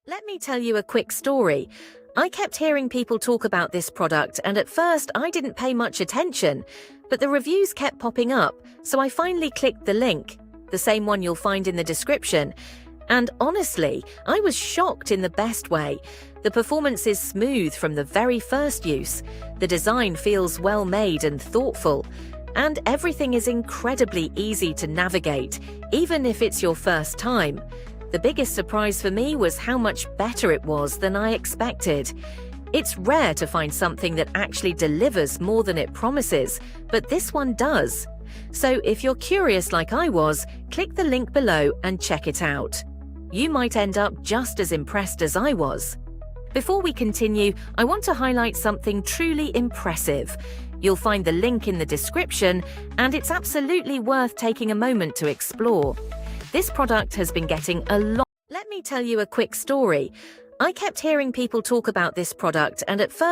Let me tell you a quick story. I kept hearing people talk about this product, and at first I didn't pay much attention, but the reviews kept popping up, so I finally clicked the link, the same one you'll find in the description. And honestly, I was shocked in the best way. The performance is smooth from the very first use. The design feels well made and thoughtful. And everything is incredibly easy to navigate, even if it's your first time. The biggest surprise for me was how much better it was than I expected. It's rare to find something that actually delivers more than it promises, but this one does. So if you're curious like I was, click the link below and check it out. You might end up just as impressed as I was. Before we continue, I want to highlight something truly impressive. You'll find the link in the description, and it's absolutely worth taking a moment to explore. This product has been getting a lot. Let me tell you a quick story. I kept hearing people talk about this product, and at first